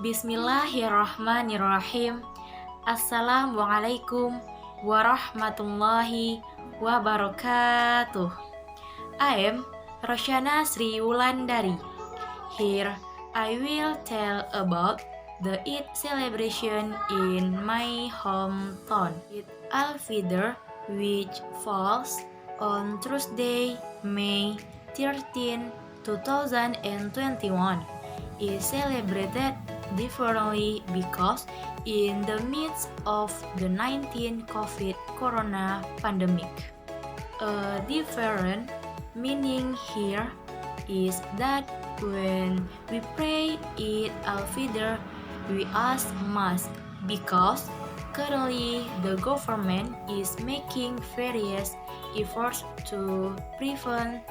Bismillahirrahmanirrahim. Assalamualaikum warahmatullahi wabarakatuh. I am Roshana Sri Wulandari. Here I will tell about the Eid celebration in my hometown. Eid al-Fitr, which falls on Thursday, May 13, 2021, is celebrated differently because in the midst of the 19 COVID corona pandemic. A different meaning here is that when we pray Eid al-Fitr, we ask mask because currently the government is making various efforts to prevent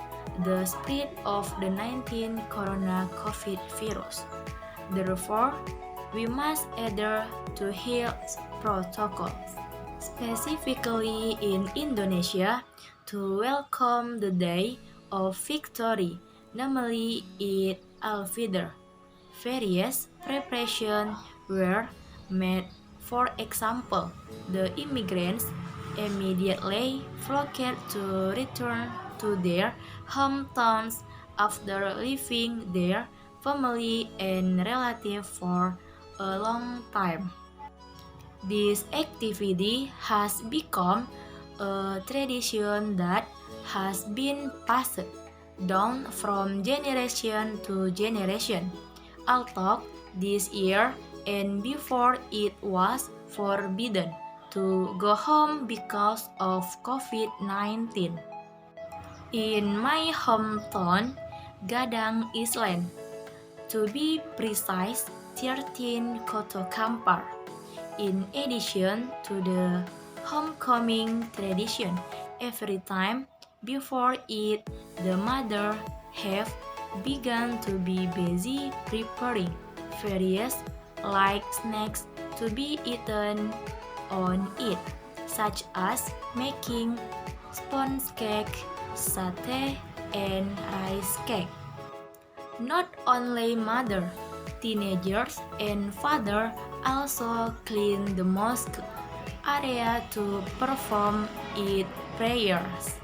the spread of the 19 corona COVID virus. Therefore, we must adhere to health protocols, specifically in Indonesia, to welcome the day of victory, namely Eid al-Fitr. Various preparations were made. For example, the immigrants immediately flocked to return to their hometowns after leaving their family and relatives for a long time. This activity has become a tradition that has been passed down from generation to generation. Although this year and before it was forbidden to go home because of COVID-19. In my hometown, Gadang Island, to be precise, 13 Koto Kampar. In addition to the homecoming tradition, every time before it, the mother have begun to be busy preparing various like snacks to be eaten on it, such as making sponge cake, satay, and rice cake. Not only mother, teenagers and father also clean the mosque area to perform Eid prayers.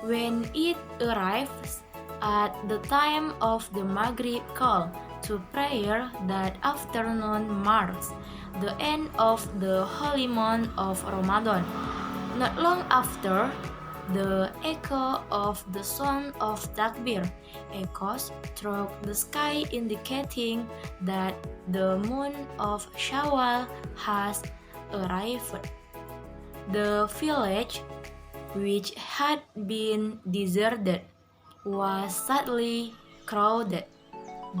When it arrives at the time of the Maghrib call to prayer, that afternoon marks the end of the holy month of Ramadan. Not long after, the echo of the sound of takbir echoes through the sky, indicating that the moon of Shawwal has arrived. The village, which had been deserted, was suddenly crowded.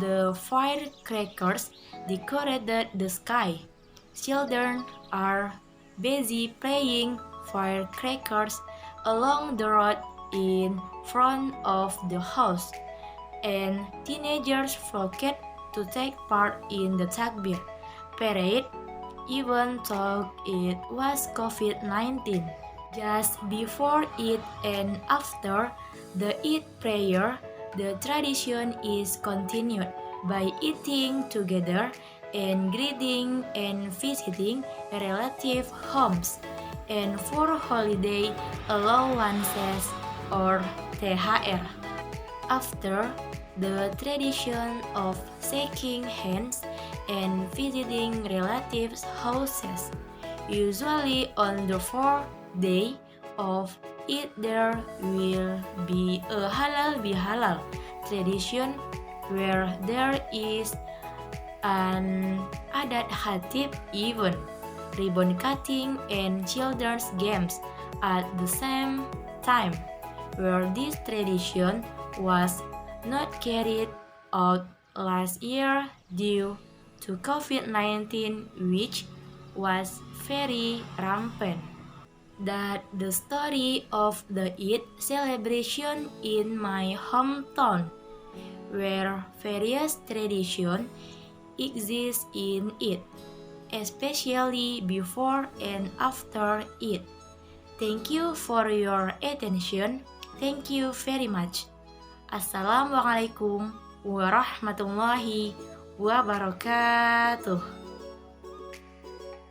The firecrackers decorated the sky. Children are busy playing firecrackers along the road in front of the house, and teenagers flocked to take part in the takbir parade, even though it was COVID-19. Just before it and after the Eid prayer, the tradition is continued by eating together and greeting and visiting relative homes, and for holiday allowances or THR. After the tradition of shaking hands and visiting relatives' houses, usually on the fourth day of Eid, there will be a halal bihalal tradition where there is an adat khatib event, ribbon cutting, and children's games at the same time, where this tradition was not carried out last year due to COVID-19, which was very rampant. That the story of the Eid celebration in my hometown, where various traditions exist in it, especially before and after it. Thank you for your attention. Thank you very much. Assalamualaikum warahmatullahi wabarakatuh.